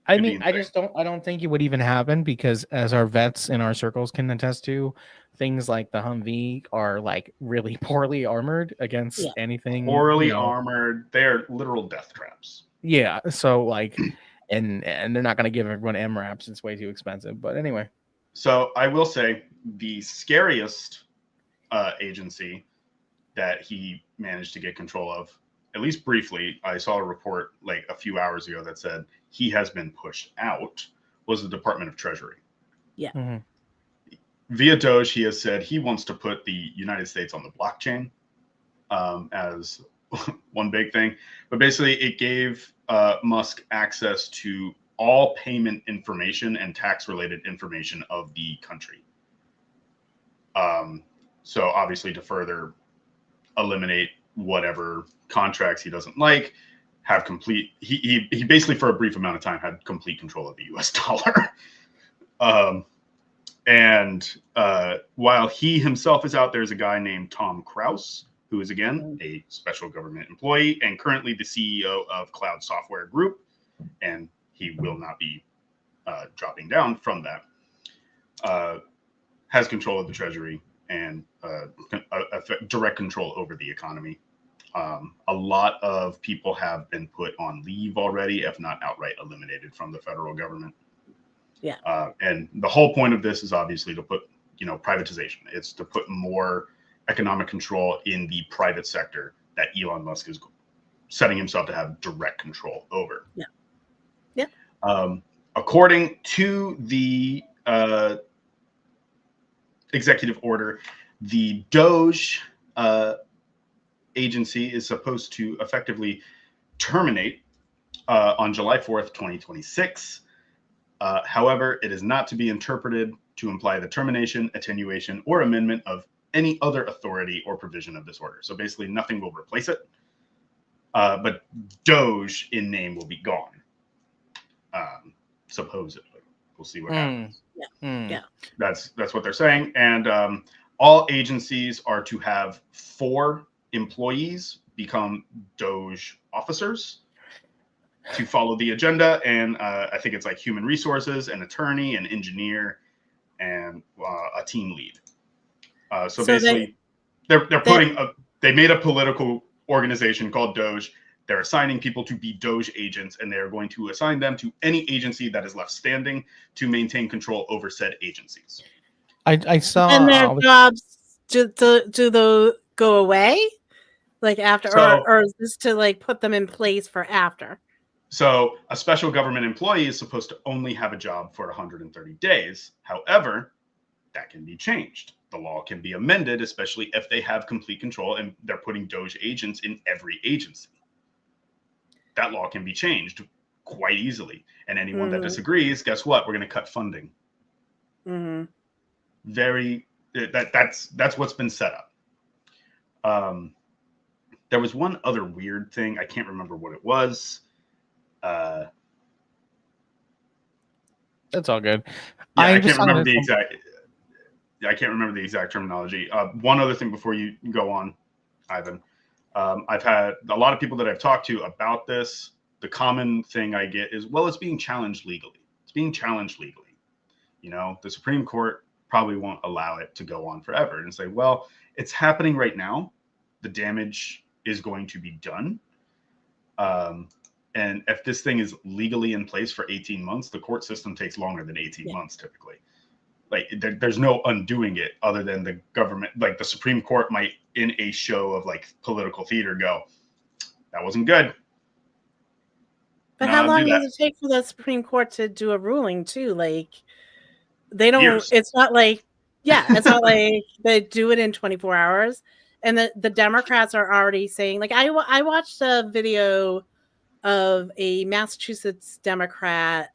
I mean, I don't think it would even happen, because as our vets in our circles can attest to, things like the Humvee are like really poorly armored against anything. Poorly armored. They're literal death traps. Yeah. So like, and they're not going to give everyone MRAPs. It's way too expensive. But anyway. So I will say the scariest agency that he managed to get control of, at least briefly, I saw a report like a few hours ago that said he has been pushed out, was the Department of Treasury. Yeah. Via Doge, he has said he wants to put the United States on the blockchain as one big thing. But basically, it gave Musk access to all payment information and tax-related information of the country. So obviously, to further eliminate whatever contracts he doesn't like, have complete. He basically, for a brief amount of time, had complete control of the U.S. dollar. And while he himself is out, there's a guy named Tom Kraus, who is, again, a special government employee and currently the CEO of Cloud Software Group. And he will not be dropping down from that. Has control of the Treasury and direct control over the economy. A lot of people have been put on leave already, if not outright eliminated from the federal government. Yeah. And the whole point of this is obviously to put, privatization. It's to put more economic control in the private sector that Elon Musk is setting himself to have direct control over. Yeah. Yeah. According to the executive order, the Doge agency is supposed to effectively terminate on July 4th, 2026. However, it is not to be interpreted to imply the termination, attenuation, or amendment of any other authority or provision of this order. So basically, nothing will replace it. But Doge in name will be gone. Supposedly. We'll see what happens. Yeah. That's what they're saying. And all agencies are to have 4 employees become Doge officers to follow the agenda. And I think it's like human resources, an attorney, an engineer, and a team lead. So basically, they made a political organization called Doge. They're assigning people to be Doge agents, and they're going to assign them to any agency that is left standing to maintain control over said agencies. I saw. And their jobs, do those go away? Like after, or is this to like put them in place for after? So a special government employee is supposed to only have a job for 130 days. However, that can be changed. The law can be amended, especially if they have complete control and they're putting Doge agents in every agency. That law can be changed quite easily. And anyone that disagrees, guess what? We're going to cut funding. That's what's been set up. There was one other weird thing. I can't remember what it was. That's all good. I can't remember the exact terminology. One other thing before you go on, Ivan. I've had a lot of people that I've talked to about this. The common thing I get is, well, it's being challenged legally. It's being challenged legally. The Supreme Court probably won't allow it to go on forever, and say, well, it's happening right now. The damage is going to be done. And if this thing is legally in place for 18 months, the court system takes longer than 18 months typically. Like there's no undoing it other than the government, like the Supreme Court might, in a show of like political theater, go, that wasn't good. But how long does it take for the Supreme Court to do a ruling too? Like they don't, Years. it's not like, it's not like they do it in 24 hours. And the Democrats are already saying, like, I watched a video of a Massachusetts Democrat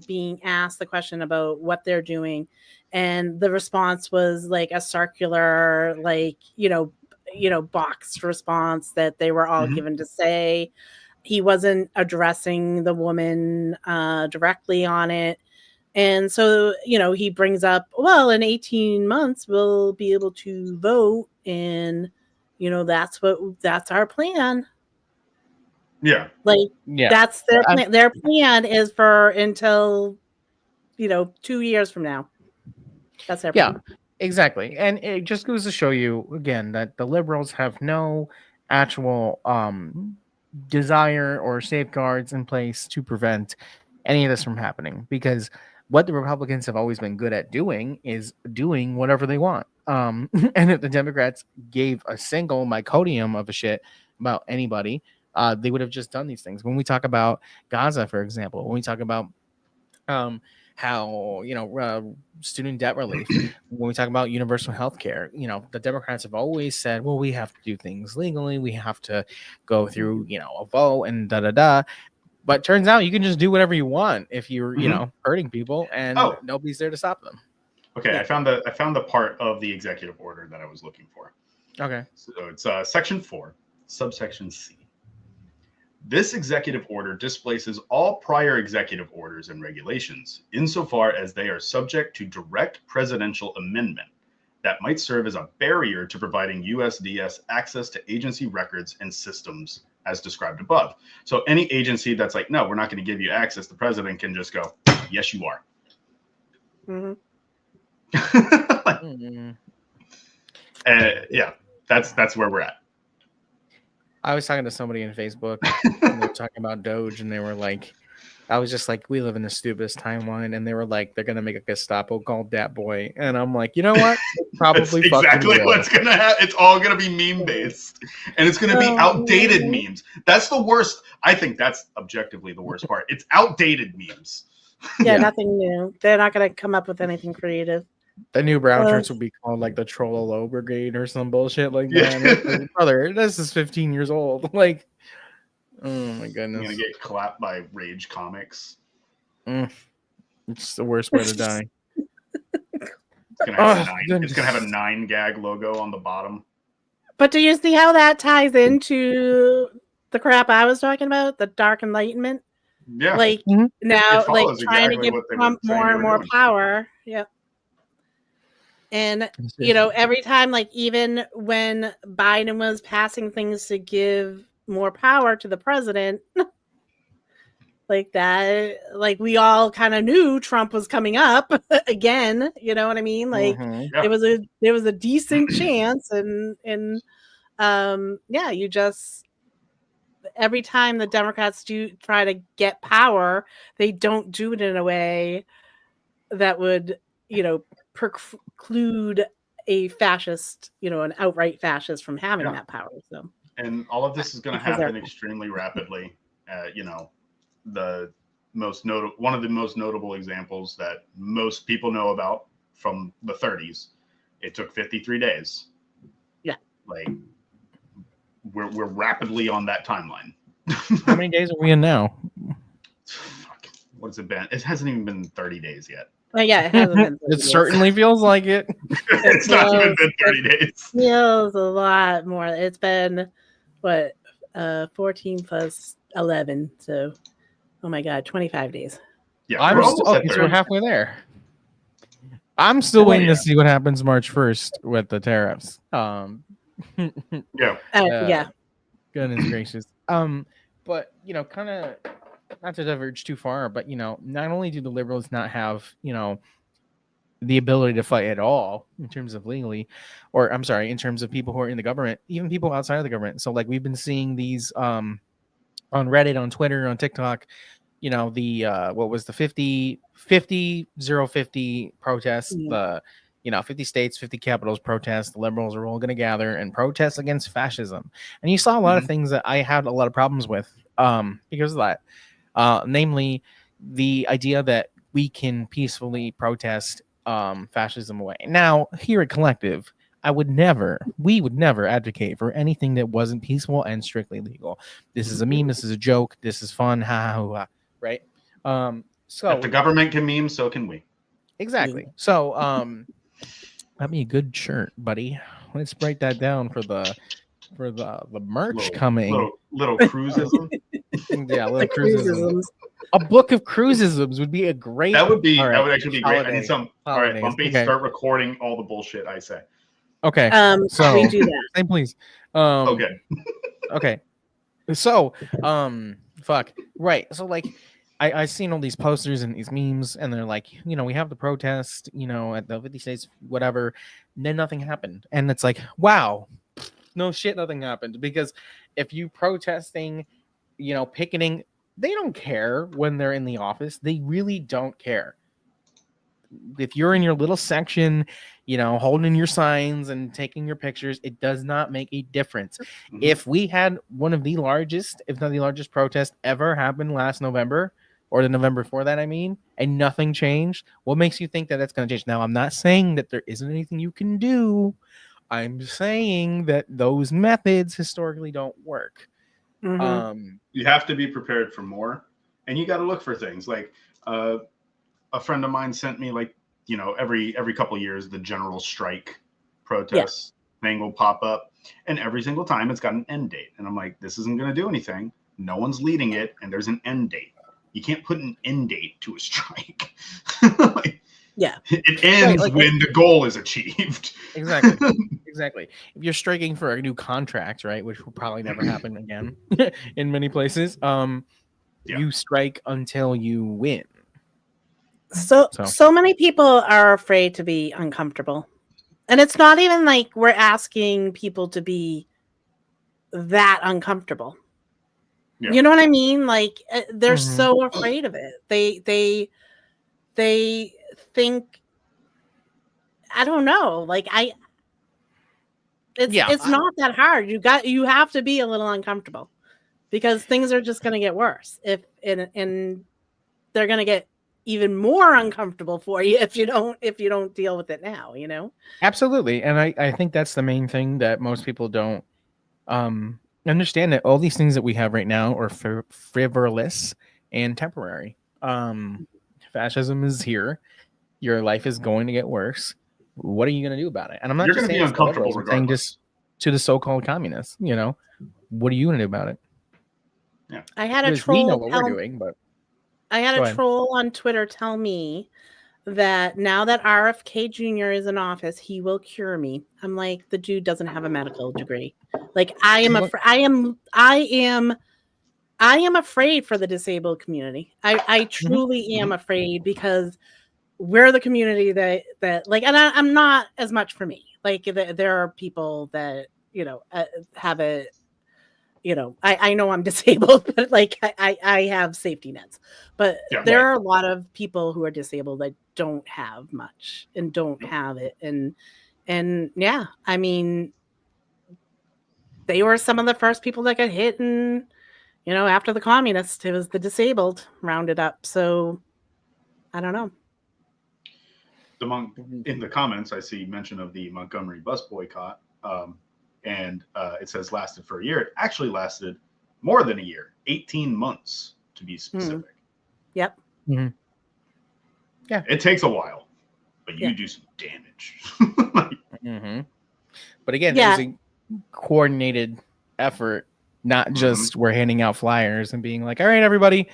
being asked the question about what they're doing. And the response was like a circular, like, boxed response that they were all given to say. He wasn't addressing the woman directly on it. And so, he brings up, well, in 18 months, we'll be able to vote. And, that's our plan. Yeah. That's their plan. Their plan is for until, 2 years from now. That's their plan. Yeah, exactly. And it just goes to show you, again, that the liberals have no actual desire or safeguards in place to prevent any of this from happening, because what the Republicans have always been good at doing is doing whatever they want. And if the Democrats gave a single microdium of a shit about anybody, they would have just done these things. When we talk about Gaza, for example, when we talk about how student debt relief, when we talk about universal health care, the Democrats have always said, well, we have to do things legally, we have to go through a vote and but turns out you can just do whatever you want if you're hurting people, and nobody's there to stop them. Okay, I found the part of the executive order that I was looking for. Okay, so it's section 4, subsection C. This executive order displaces all prior executive orders and regulations insofar as they are subject to direct presidential amendment that might serve as a barrier to providing USDS access to agency records and systems as described above. So any agency that's like, no, we're not going to give you access, the president can just go, yes, you are. Yeah, that's where we're at. I was talking to somebody on Facebook and they were talking about Doge, and they were like, I was just like, we live in the stupidest timeline, and they were like, they're gonna make a Gestapo called Dat Boy, and I'm like, you know what? Probably exactly what's gonna happen. It's all gonna be meme based, and it's gonna be outdated memes. That's the worst. I think that's objectively the worst part. It's outdated memes. Yeah, nothing new. They're not gonna come up with anything creative. The new brown shirts will be called like the Trollolo Brigade or some bullshit like that. Like, brother, this is 15 years old. Like, oh my goodness. I'm gonna get clapped by Rage Comics. It's the worst way to die. It's gonna have a 9 gag logo on the bottom. But do you see how that ties into the crap I was talking about? The Dark Enlightenment? Yeah. Like now, like trying to give Trump more and more power. Yeah. And, every time, like, even when Biden was passing things to give more power to the president, like that, like, we all kind of knew Trump was coming up again. You know what I mean? Like, there was a decent chance. And you just, every time the Democrats do try to get power, they don't do it in a way that would, preclude a fascist, an outright fascist from having that power. So, and all of this is going to happen extremely rapidly. One of the most notable examples that most people know about from the 30s, it took 53 days. Yeah, like we're rapidly on that timeline. How many days are we in now? Fuck. What has it been? It hasn't even been 30 days yet. Well, yeah, it hasn't been. It certainly feels like it. It's not even been 30 days. Feels a lot more. It's been 14 plus 11. So, oh my God, 25 days. Yeah, we're halfway there. I'm still waiting to see what happens March 1st with the tariffs. Yeah. Goodness gracious. But kind of. Not to diverge too far, but not only do the liberals not have the ability to fight at all in terms of legally, or I'm sorry, in terms of people who are in the government, even people outside of the government. So like we've been seeing these on Reddit, on Twitter, on TikTok, you know, the what was the 50 protest, the 50 states, 50 capitals protest, the liberals are all going to gather and protest against fascism. And you saw a lot of things that I had a lot of problems with because of that. Namely, the idea that we can peacefully protest fascism away. Now, here at Kollectiv, we would never advocate for anything that wasn't peaceful and strictly legal. This is a meme, this is a joke, this is fun, ha ha ha, right? So if the government can meme, so can we. Exactly. So that'd be a good shirt, buddy. Let's break that down for the merch coming. Little cruisism. Yeah, little cruisism. A book of cruisisms would be a great. That would be. Right. That would actually be great. Holiday. I need some. All right, Bumpy, start recording all the bullshit I say. Okay. So we do that. Same, please. Okay. Okay. So, fuck. Right. So, like, I seen all these posters and these memes, and they're like, we have the protest, at the 50 states, whatever. And then nothing happened, and it's like, wow, no shit, nothing happened. Because if you protesting, picketing, they don't care when they're in the office. They really don't care. If you're in your little section, holding your signs and taking your pictures, it does not make a difference. Mm-hmm. If we had one of the largest, if not the largest protest ever happen last November, or the November before that, and nothing changed, what makes you think that that's going to change? Now, I'm not saying that there isn't anything you can do. I'm saying that those methods historically don't work. Mm-hmm. You have to be prepared for more, and you got to look for things. Like a friend of mine sent me, like, every couple of years, the general strike protests thing will pop up, and every single time it's got an end date. And I'm like, this isn't going to do anything. No one's leading it, and there's an end date. You can't put an end date to a strike. It ends when the goal is achieved. Exactly. If you're striking for a new contract, right, which will probably never happen again in many places, you strike until you win. So many people are afraid to be uncomfortable. And it's not even like we're asking people to be that uncomfortable. Yeah. You know what I mean? Like, they're so afraid of it. They think, I don't know. Like, it's not that hard. You have to be a little uncomfortable, because things are just going to get worse and they're going to get even more uncomfortable for you if you don't deal with it now. Absolutely. And I think that's the main thing that most people don't understand, that all these things that we have right now are frivolous and temporary. Fascism is here. Your life is going to get worse. What are you going to do about it? And I'm not just saying uncomfortable. I'm saying just to the so-called communists. What are you going to do about it? Yeah. I had a troll. We know what we're doing, but I had a troll on Twitter tell me that now that RFK Jr. is in office, he will cure me. I'm like, the dude doesn't have a medical degree. Like, I am afraid for the disabled community. I truly am afraid, because we're the community that like, and I'm not as much for me. Like, there are people that, have it, I know I'm disabled, but like I have safety nets. But there are a lot of people who are disabled that don't have much and don't have it. And yeah, I mean, they were some of the first people that got hit, and after the communists, it was the disabled rounded up. So I don't know. In the comments, I see mention of the Montgomery bus boycott. And it says lasted for a year. It actually lasted more than a year, 18 months to be specific. Yep. Mm-hmm. Yeah. It takes a while, but you do some damage. But again, it was a coordinated effort, not just we're handing out flyers and being like, all right, everybody,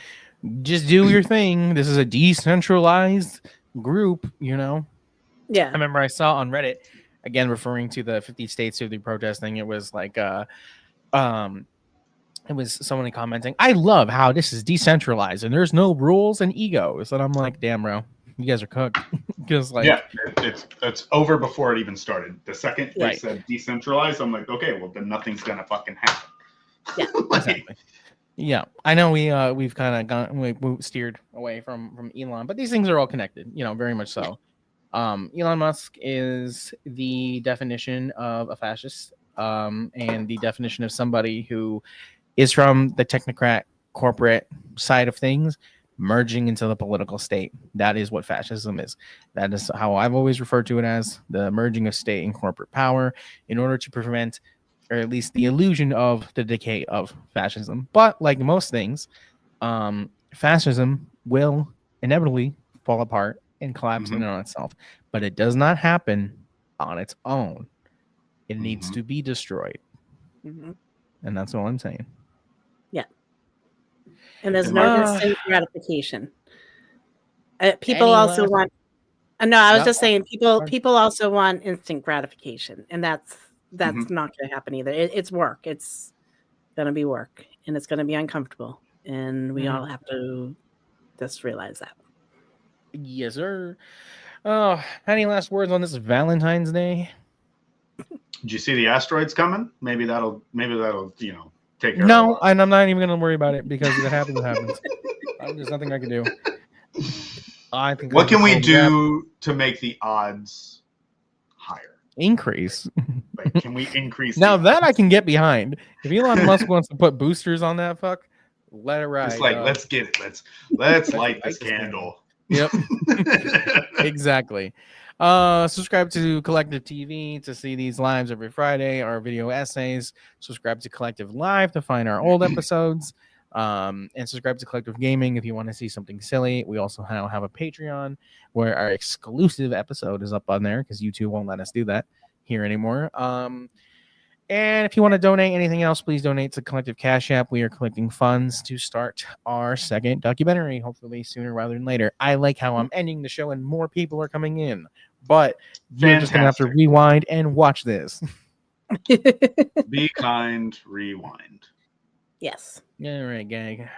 just do your thing. This is a decentralized group, Yeah. I remember I saw on Reddit, again, referring to the 50 states of the protesting, it was like, it was someone commenting, I love how this is decentralized and there's no rules and egos. And I'm like, damn, bro, you guys are cooked. Because it's over before it even started. The second they said decentralized, I'm like, okay, well then nothing's gonna fucking happen. Yeah, exactly. Yeah, I know we've kind of we steered away from Elon, but these things are all connected, very much so. Elon Musk is the definition of a fascist, and the definition of somebody who is from the technocrat corporate side of things, merging into the political state. That is what fascism is. That is how I've always referred to it, as the merging of state and corporate power in order to prevent, or at least the illusion of, the decay of fascism. But like most things, fascism will inevitably fall apart and collapse in on itself. But it does not happen on its own. It needs to be destroyed. And that's all I'm saying. Yeah. And there's no instant gratification. People also want. No, I was just saying people also want instant gratification, and that's not going to happen either. It's work. It's going to be work, and it's going to be uncomfortable, and we all have to just realize that. Yes, sir. Oh, any last words on this Valentine's Day? Did you see the asteroids coming? Maybe that'll take care No, and I'm not even going to worry about it, because if it happens, it happens. There's nothing I can do. I think. What can we do to make the odds higher? Increase. Like, can we increase? Now that I can get behind. If Elon Musk wants to put boosters on that, let it ride. It's like, let's get it. Let's light this candle. Yep. Exactly. Subscribe to Kollectiv TV to see these lives every Friday, our video essays. Subscribe to Kollectiv Live to find our old episodes. And subscribe to Kollectiv Gaming if you want to see something silly. We also now have a Patreon where our exclusive episode is up on there, because YouTube won't let us do that here anymore. And if you want to donate anything else, please donate to Kollectiv Cash App. We are collecting funds to start our second documentary, hopefully sooner rather than later. I like how I'm ending the show and more people are coming in, but you're just going to have to rewind and watch this. Be kind, rewind. Yes. All right, gang.